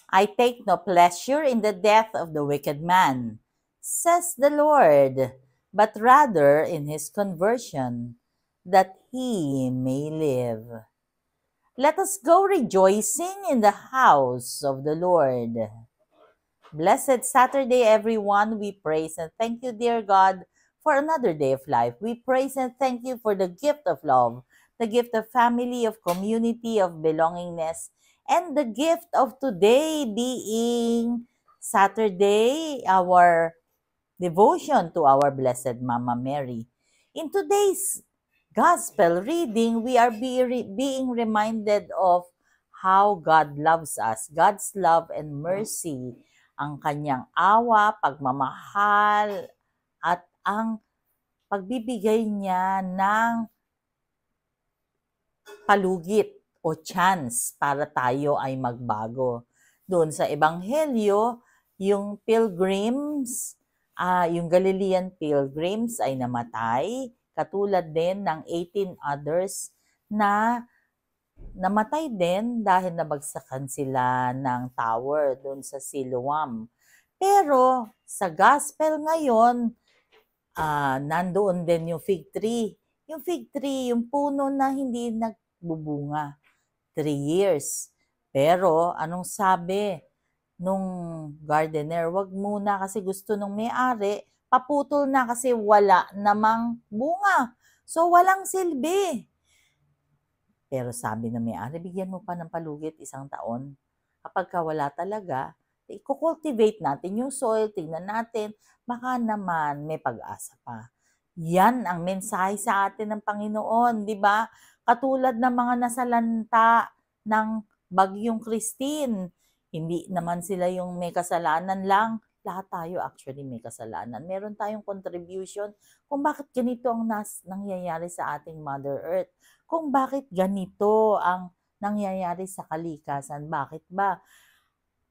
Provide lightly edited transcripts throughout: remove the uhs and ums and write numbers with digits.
I take no pleasure in the death of the wicked man, says the Lord, but rather in his conversion, that he may live. Let us go rejoicing in the house of the Lord. Blessed Saturday, everyone. We praise and thank you, dear God, for another day of life. We praise and thank you for the gift of love, the gift of family, of community, of belongingness, and the gift of today being Saturday, our devotion to our Blessed Mama Mary. In today's gospel reading, we are being reminded of how God loves us, God's love and mercy, ang kanyang awa, pagmamahal, at ang pagbibigay niya ng palugit o chance para tayo ay magbago. Doon sa Ebanghelyo, yung pilgrims, yung Galilean pilgrims ay namatay, katulad din ng 18 others na namatay din dahil nabagsakan sila ng tower doon sa Siloam. Pero sa gospel ngayon, nandoon din yung fig tree. Yung fig tree, yung puno na hindi nagbubunga. 3 years. Pero anong sabi nung gardener? Wag muna kasi gusto nung may-ari, paputol na kasi wala namang bunga. So walang silbi. Pero sabi ng may-ari, bigyan mo pa ng palugit 1 taon. Kapag wala talaga, i-cultivate natin yung soil, tingnan natin, baka naman may pag-asa pa. Yan ang mensahe sa atin ng Panginoon, di ba? Katulad ng mga nasalanta ng Bagyong Christine. Hindi naman sila yung may kasalanan lang. Lahat tayo actually may kasalanan. Meron tayong contribution kung bakit ganito ang nangyayari sa ating Mother Earth. Kung bakit ganito ang nangyayari sa kalikasan. Bakit ba?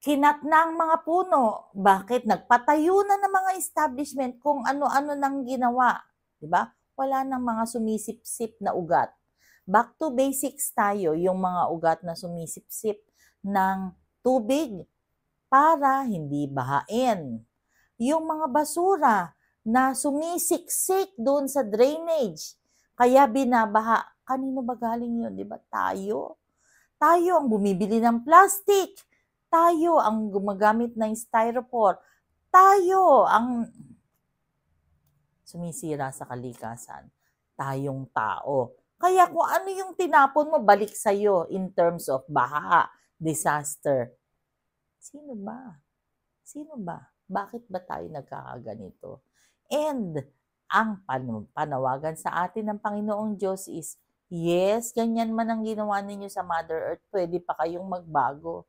Kinat na ang mga puno. Bakit? Nagpatayo na ng mga establishment kung ano-ano nang ginawa. Diba? Wala nang mga sumisip-sip na ugat. Back to basics tayo, yung mga ugat na sumisip-sip ng tubig para hindi bahain. Yung mga basura na sumisiksik doon sa drainage, kaya binabaha. Kanino ba galing yun? Di ba? Tayo. Tayo ang bumibili ng plastic. Tayo ang gumagamit ng styrofoam. Tayo ang sumisira sa kalikasan. Tayong tao. Kaya kung ano yung tinapon mo, balik sa'yo in terms of baha, disaster. Sino ba? Sino ba? Bakit ba tayo nagkakaganito? And ang panawagan sa atin ng Panginoong Diyos is, yes, ganyan man ang ginawa ninyo sa Mother Earth, pwede pa kayong magbago.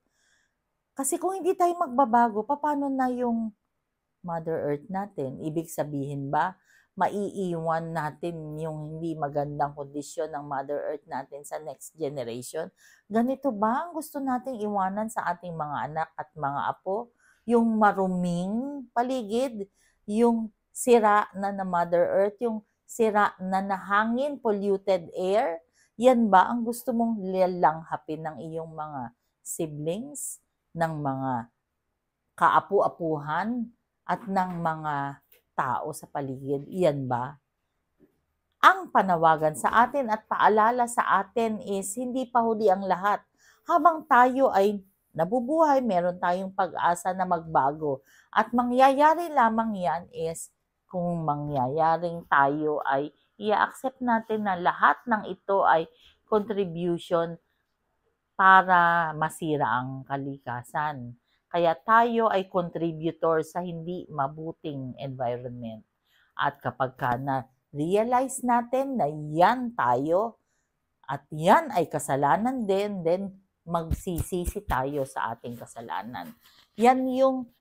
Kasi kung hindi tayo magbabago, paano na yung Mother Earth natin? Ibig sabihin ba, maiiwan natin yung hindi magandang kondisyon ng Mother Earth natin sa next generation? Ganito ba ang gusto nating iwanan sa ating mga anak at mga apo? Yung maruming paligid, yung sira na Mother Earth, yung sira na hangin, polluted air, yan ba ang gusto mong lalanghapin ng iyong mga siblings, ng mga kaapu-apuhan, at ng mga tao sa paligid? Yan ba? Ang panawagan sa atin at paalala sa atin is hindi pa huli ang lahat. Habang tayo ay nabubuhay, meron tayong pag-asa na magbago. At mangyayari lamang yan is kung mangyayaring tayo ay i-accept natin na lahat ng ito ay contribution para masira ang kalikasan. Kaya tayo ay contributor sa hindi mabuting environment. At kapag na-realize natin na yan tayo at yan ay kasalanan din, then magsisisi tayo sa ating kasalanan. Yan yung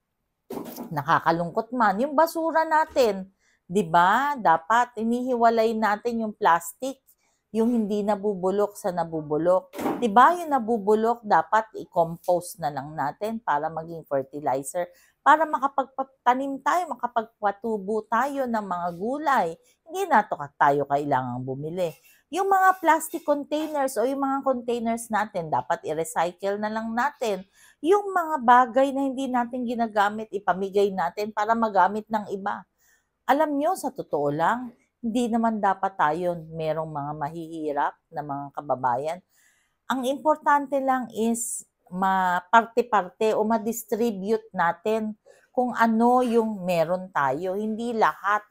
nakakalungkot man. Yung basura natin, 'di ba? Dapat inihiwalay natin yung plastic, yung hindi nabubulok sa nabubulok. 'Di ba? Yung nabubulok dapat i-compost na lang natin para maging fertilizer, para makapagtanim tayo, makapagpatubo tayo ng mga gulay. Hindi na tayo kailangang bumili. Yung mga plastic containers o yung mga containers natin, dapat i-recycle na lang natin. Yung mga bagay na hindi natin ginagamit, ipamigay natin para magamit ng iba. Alam nyo, sa totoo lang, hindi naman dapat tayo merong mga mahihirap na mga kababayan. Ang importante lang is maparte-parte o ma-distribute natin kung ano yung meron tayo. Hindi lahat,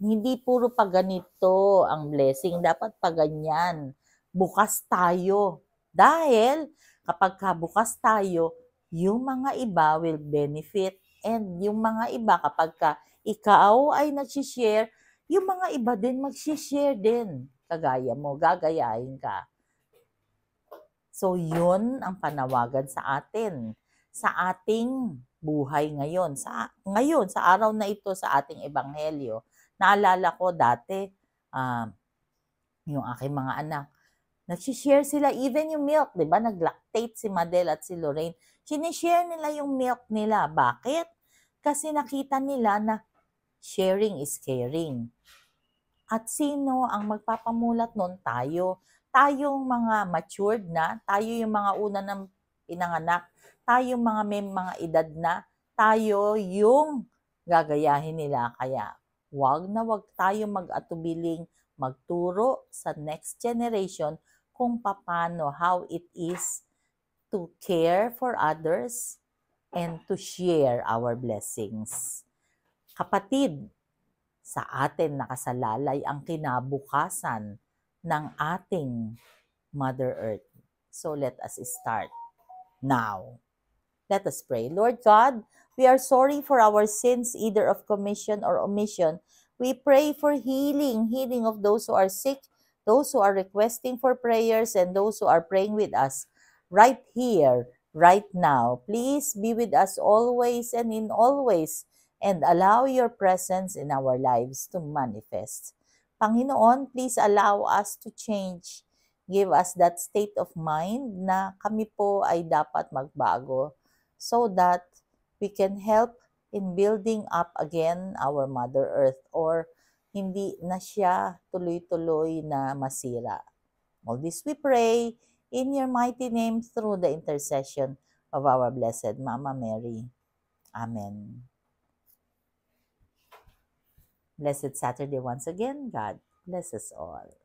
hindi puro pa ganito ang blessing. Dapat pa ganyan. Bukas tayo. Dahil kapag bukas tayo, yung mga iba will benefit. And yung mga iba, kapag ikaw ay nag-share, yung mga iba din mag-share din. Kagaya mo, gagayahin ka. So, yun ang panawagan sa atin, sa ating buhay ngayon. Sa araw na ito, sa ating ebanghelyo. Naalala ko dati, yung aking mga anak, nagsishare sila, even yung milk, di ba? Nag-lactate si Madel at si Lorraine. Sinishare nila yung milk nila. Bakit? Kasi nakita nila na sharing is caring. At sino ang magpapamulat nun? Tayo. Tayong mga matured na, tayo yung mga una ng pinanganak, tayong mga may mga edad na, tayo yung gagayahin nila. Kaya wag na wag tayo mag-atubiling magturo sa next generation kung paano, how it is to care for others and to share our blessings. Kapatid, sa atin nakasalalay ang kinabukasan ng ating Mother Earth. So let us start now. Let us pray. Lord God, we are sorry for our sins, either of commission or omission. We pray for healing of those who are sick, those who are requesting for prayers, and those who are praying with us right here, right now. Please be with us always and in all ways, and allow your presence in our lives to manifest. Panginoon, please allow us to change. Give us that state of mind na kami po ay dapat magbago so that we can help in building up again our Mother Earth, or hindi na siya tuloy-tuloy na masira. All this we pray in your mighty name through the intercession of our Blessed Mama Mary. Amen. Blessed Saturday once again. God bless us all.